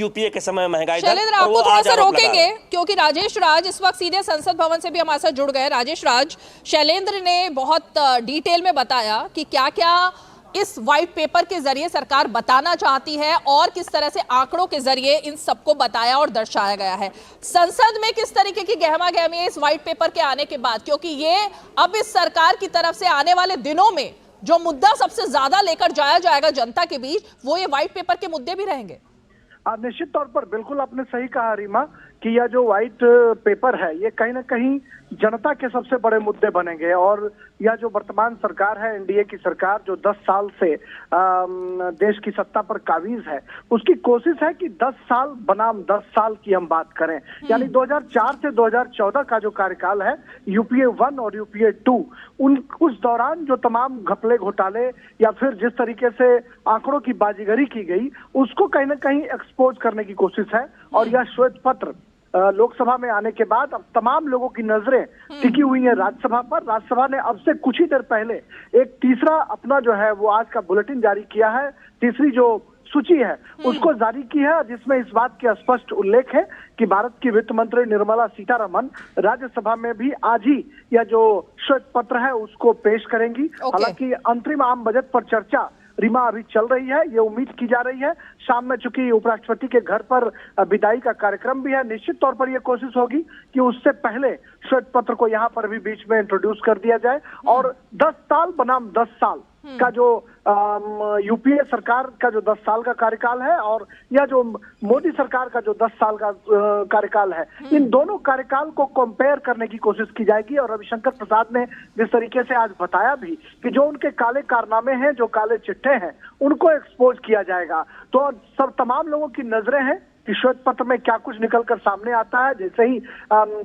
UPA के समय महंगाई शैलेंद्र, आपको थोड़ा सा रोकेंगे क्योंकि राजेश राज इस वक्त सीधे संसद भवन से भी हमारे साथ जुड़ गए। राजेश राज, शैलेंद्र ने बहुत डिटेल में बताया कि क्या क्या इस व्हाइट पेपर के जरिए सरकार बताना चाहती है और किस तरह से आंकड़ों के जरिए इन सबको बताया और दर्शाया गया है। संसद में किस तरीके की गहमा गहमी है इस व्हाइट पेपर के आने के बाद, क्योंकि ये अब इस सरकार की तरफ से आने वाले दिनों में जो मुद्दा सबसे ज्यादा लेकर जाया जाएगा जनता के बीच, वो ये व्हाइट पेपर के मुद्दे भी रहेंगे। निश्चित तौर पर बिल्कुल आपने सही कहा रीमा कि यह जो व्हाइट पेपर है ये कहीं ना कहीं जनता के सबसे बड़े मुद्दे बनेंगे। और यह जो वर्तमान सरकार है, एनडीए की सरकार, जो 10 साल से देश की सत्ता पर काबिज है, उसकी कोशिश है कि 10 साल बनाम 10 साल की हम बात करें। यानी 2004 से 2014 का जो कार्यकाल है, यूपीए 1 और यूपीए 2, उस दौरान जो तमाम घपले घोटाले या फिर जिस तरीके से आंकड़ों की बाजीगरी की गई, उसको कहीं ना कहीं एक्सपोज करने की कोशिश है। और यह श्वेत पत्र लोकसभा में आने के बाद अब तमाम लोगों की नजरें टिकी हुई हैं राज्यसभा पर। राज्यसभा ने अब से कुछ ही देर पहले एक तीसरा अपना जो है वो आज का बुलेटिन जारी किया है। तीसरी जो सूची है उसको जारी की है, जिसमें इस बात के स्पष्ट उल्लेख है कि भारत की वित्त मंत्री निर्मला सीतारमण राज्यसभा में भी आज ही यह जो श्वेत पत्र है उसको पेश करेंगी। हालांकि अंतरिम आम बजट पर चर्चा रीमा अभी चल रही है। ये उम्मीद की जा रही है शाम में, चूंकि उपराष्ट्रपति के घर पर विदाई का कार्यक्रम भी है, निश्चित तौर पर यह कोशिश होगी कि उससे पहले श्वेत पत्र को यहाँ पर भी बीच में इंट्रोड्यूस कर दिया जाए। और 10 साल बनाम 10 साल का जो यूपीए सरकार का जो 10 साल का कार्यकाल है और यह जो मोदी सरकार का जो 10 साल का कार्यकाल है, इन दोनों कार्यकाल को कंपेयर करने की कोशिश की जाएगी। और रविशंकर प्रसाद ने जिस तरीके से आज बताया भी कि जो उनके काले कारनामे हैं, जो काले चिट्ठे हैं, उनको एक्सपोज किया जाएगा। तो सब तमाम लोगों की नजरें हैं कि श्वेत पत्र में क्या कुछ निकलकर सामने आता है। जैसे ही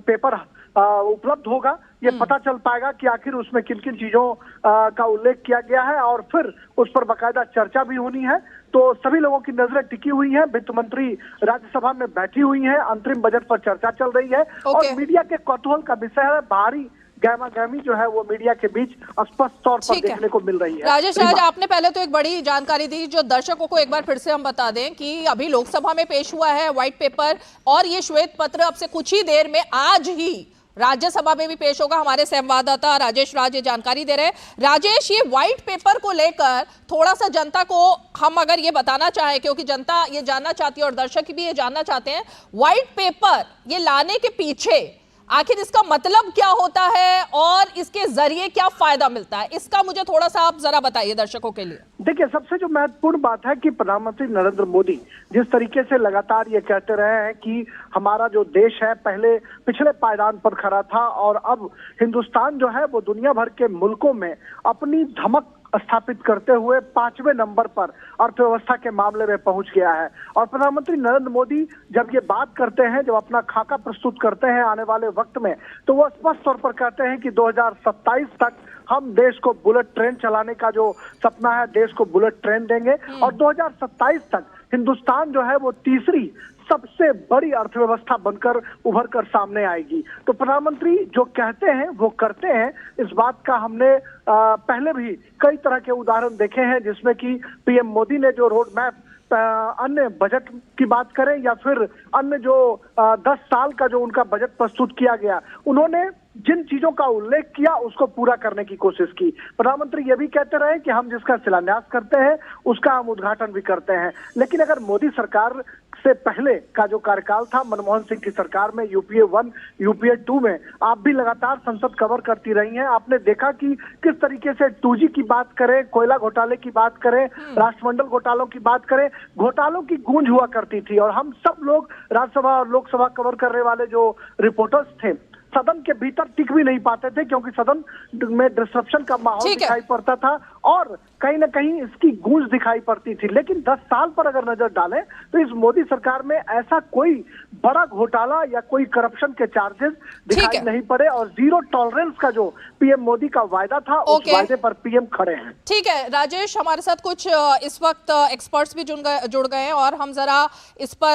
पेपर उपलब्ध होगा, ये पता चल पाएगा कि आखिर उसमें किन किन चीजों का उल्लेख किया गया है और फिर उस पर बाकायदा चर्चा भी होनी है। तो सभी लोगों की नजरें टिकी हुई हैं, वित्त मंत्री राज्यसभा में बैठी हुई हैं, अंतरिम बजट पर चर्चा चल रही है। और मीडिया के कौतूहल का विषय है, बाहरी गहमा गहमी जो है वो मीडिया के बीच स्पष्ट तौर पर देखने को मिल रही है। राजेश राज, आपने पहले तो एक बड़ी जानकारी दी, जो दर्शकों को एक बार फिर से हम बता दें कि अभी लोकसभा में पेश हुआ है व्हाइट पेपर और ये श्वेत पत्र अब से कुछ ही देर में आज ही राज्यसभा में भी पेश होगा। हमारे संवाददाता राजेश राज ये जानकारी दे रहे हैं। राजेश, ये व्हाइट पेपर को लेकर थोड़ा सा जनता को हम अगर ये बताना चाहें, क्योंकि जनता ये जानना चाहती है और दर्शक भी ये जानना चाहते हैं, व्हाइट पेपर ये लाने के पीछे आखिर इसका मतलब क्या होता है और इसके जरिए क्या फायदा मिलता है, इसका मुझे थोड़ा सा आप जरा बताइए दर्शकों के लिए। देखिए, सबसे जो महत्वपूर्ण बात है कि प्रधानमंत्री नरेंद्र मोदी जिस तरीके से लगातार ये कहते रहे हैं कि हमारा जो देश है पहले पिछले पायदान पर खड़ा था और अब हिंदुस्तान जो है वो दुनिया भर के मुल्कों में अपनी धमक स्थापित करते हुए 5वें नंबर पर अर्थव्यवस्था के मामले में पहुंच गया है। और प्रधानमंत्री नरेंद्र मोदी जब ये बात करते हैं, जब अपना खाका प्रस्तुत करते हैं आने वाले वक्त में, तो वो स्पष्ट तौर पर कहते हैं कि 2027 तक हम देश को बुलेट ट्रेन चलाने का जो सपना है, देश को बुलेट ट्रेन देंगे। और 2027 तक हिंदुस्तान जो है वो तीसरी सबसे बड़ी अर्थव्यवस्था बनकर उभर कर सामने आएगी। तो प्रधानमंत्री जो कहते हैं वो करते हैं। इस बात का हमने पहले भी कई तरह के उदाहरण देखे हैं, जिसमें कि पीएम मोदी ने जो रोड मैप अन्य बजट की बात करें या फिर अन्य जो 10 साल का जो उनका बजट प्रस्तुत किया गया, उन्होंने जिन चीजों का उल्लेख किया उसको पूरा करने की कोशिश की। प्रधानमंत्री ये भी कहते रहे कि हम जिसका शिलान्यास करते हैं उसका हम उद्घाटन भी करते हैं। लेकिन अगर मोदी सरकार से पहले का जो कार्यकाल था, मनमोहन सिंह की सरकार में, यूपीए 1 यूपीए 2 में आप भी लगातार संसद कवर करती रही हैं, आपने देखा कि किस तरीके से 2G की बात करें, कोयला घोटाले की बात करें, राष्ट्रमंडल घोटालों की बात करें, घोटालों की गूंज हुआ करती थी। और हम सब लोग राज्यसभा और लोकसभा कवर करने वाले जो रिपोर्टर्स थे, सदन के भीतर टिक भी नहीं पाते थे, क्योंकि सदन में डिस्ट्रप्शन का माहौल दिखाई पड़ता था और कहीं ना कहीं इसकी गूंज दिखाई पड़ती थी। लेकिन 10 साल पर अगर नजर डालें तो इस मोदी सरकार में ऐसा कोई बड़ा घोटाला या कोई करप्शन के चार्जेस दिखाई नहीं पड़े और जीरो टॉलरेंस का जो पीएम मोदी का वायदा था, उस वायदे पर पीएम खड़े हैं। ठीक है राजेश, हमारे साथ कुछ इस वक्त एक्सपर्ट्स भी जुड़ गए हैं और हम जरा इस पर